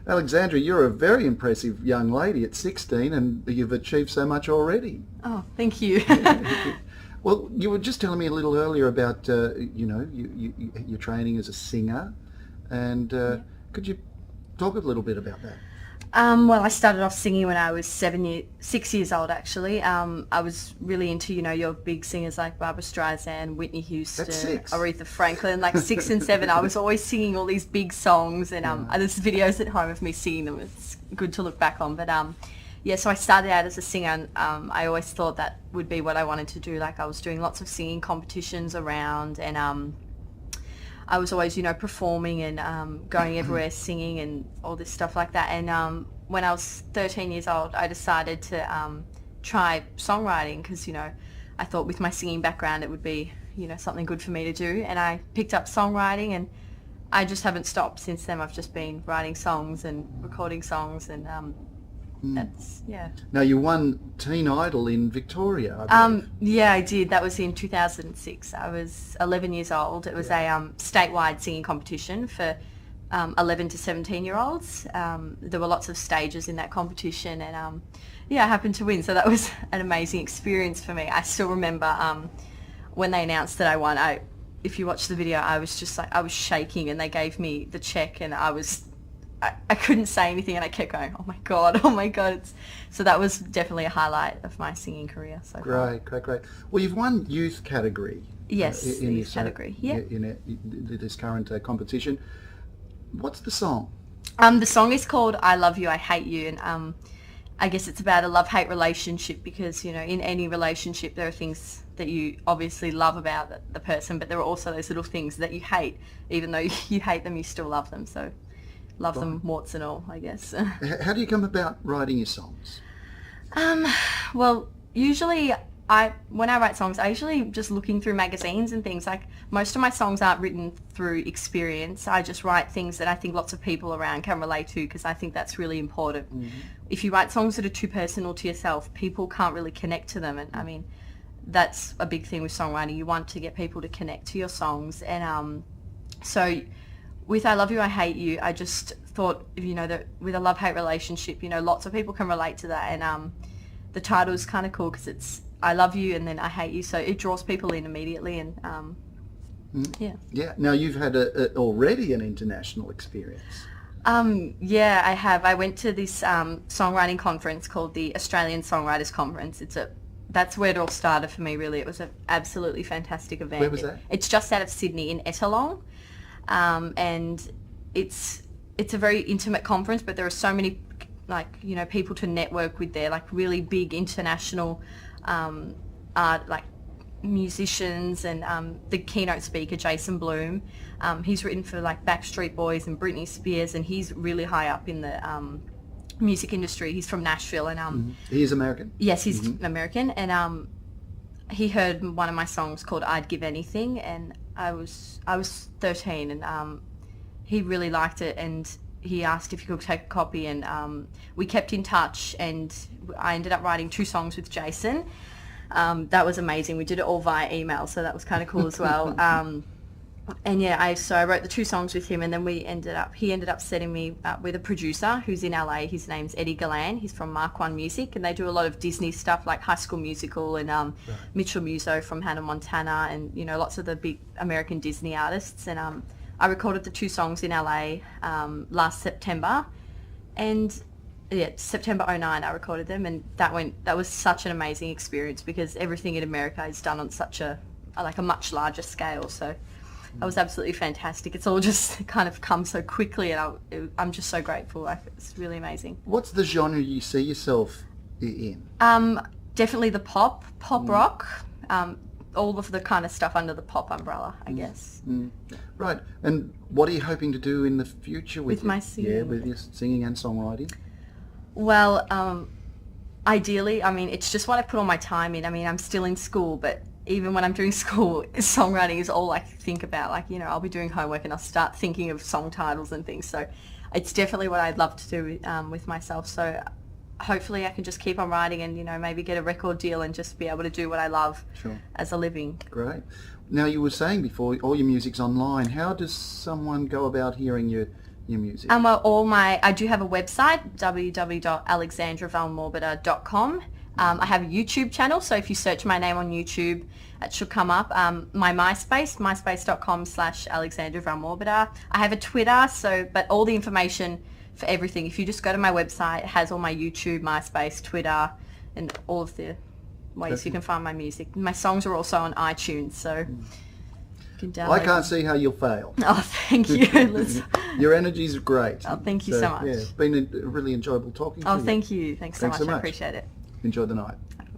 Alexandra, you're a very impressive young lady at 16 and you've achieved so much already. Oh, thank you. Well, you were just telling me a little earlier about, your training as a singer, and could you talk a little bit about that? Well, I started off singing when I was 6 years old, actually. I was really into, your big singers like Barbra Streisand, Whitney Houston, That's 6. Aretha Franklin, like 6 and 7. I was always singing all these big songs, and there's videos at home of me singing them. It's good to look back on. But yeah, so I started out as a singer, and I always thought that would be what I wanted to do. Like I was doing lots of singing competitions around, and I was always, performing and going everywhere singing and all this stuff like that. And when I was 13 years old, I decided to try songwriting because, I thought with my singing background it would be, something good for me to do. And I picked up songwriting, and I just haven't stopped since then. I've just been writing songs and recording songs, and that's, yeah. Now, you won Teen Idol in Victoria, I believe. Yeah, I did. That was in 2006. I was 11 years old. It was a statewide singing competition for 11 to 17-year-olds. There were lots of stages in that competition, and I happened to win. So that was an amazing experience for me. I still remember when they announced that I won. If you watch the video, I was just like, I was shaking, and they gave me the check, and I couldn't say anything, and I kept going, oh my God. So that was definitely a highlight of my singing career so far. Great. Well, you've won youth category. Yes, the youth category, yeah. In this current competition. What's the song? The song is called I Love You, I Hate You, and I guess it's about a love-hate relationship because, in any relationship there are things that you obviously love about the person, but there are also those little things that you hate. Even though you hate them, you still love them, so love them warts and all, I guess. How do you come about writing your songs? Well, usually when I write songs, I usually just looking through magazines and things. Like most of my songs aren't written through experience. I just write things that I think lots of people around can relate to because I think that's really important. Mm-hmm. If you write songs that are too personal to yourself, people can't really connect to them. And I mean, that's a big thing with songwriting. You want to get people to connect to your songs. And so with I Love You, I Hate You, I just thought, that with a love-hate relationship, lots of people can relate to that. And the title is kind of cool because it's I love you and then I hate you. So it draws people in immediately. And yeah. Yeah. Now, you've had already an international experience. Yeah, I have. I went to this songwriting conference called the Australian Songwriters Conference. That's where it all started for me, really. It was an absolutely fantastic event. Where was that? It's just out of Sydney in Ettalong. And it's a very intimate conference, but there are so many people to network with there, like really big international musicians, and the keynote speaker Jason Bloom, he's written for like Backstreet Boys and Britney Spears, and he's really high up in the music industry. He's from Nashville, and he is American. Yes, he's American, and he heard one of my songs called I'd Give Anything, and I was 13, and he really liked it, and he asked if he could take a copy, and we kept in touch, and I ended up writing 2 songs with Jason. That was amazing. We did it all via email, so that was kind of cool as well. And yeah, I wrote the 2 songs with him, and then he ended up setting me up with a producer who's in LA. His name's Eddie Galan. He's from Mark One Music, and they do a lot of Disney stuff like High School Musical and Mitchell Musso from Hannah Montana, and lots of the big American Disney artists. And I recorded the 2 songs in LA last September, and September 2009 I recorded them, and that was such an amazing experience because everything in America is done on such a much larger scale. So that was absolutely fantastic. It's all just kind of come so quickly, and I'm just so grateful. It's really amazing. What's the genre you see yourself in? Definitely the pop rock. All of the kind of stuff under the pop umbrella, I guess. Right. And what are you hoping to do in the future with my singing? Yeah, with your singing and songwriting? Well, ideally, I mean, it's just what I put all my time in. I mean, I'm still in school, but even when I'm doing school, songwriting is all I think about. Like, I'll be doing homework and I'll start thinking of song titles and things. So it's definitely what I'd love to do with myself. So hopefully I can just keep on writing and, maybe get a record deal and just be able to do what I love as a living. Great. Now, you were saying before, all your music's online. How does someone go about hearing your your music? Well, I do have a website, www.alexandravalmorbida.com. I have a YouTube channel, so if you search my name on YouTube, it should come up. My MySpace, myspace.com/AlexandraValmorbida. I have a Twitter, but all the information for everything, if you just go to my website, it has all my YouTube, MySpace, Twitter, and all of the ways you can find my music. My songs are also on iTunes, so you can download I can't see how you'll fail. Oh, thank you. Your energy's great. Oh, thank you so much. Yeah, it's been really enjoyable talking to you. Oh, thank you. Thanks so much. So much. I appreciate it. Enjoy the night.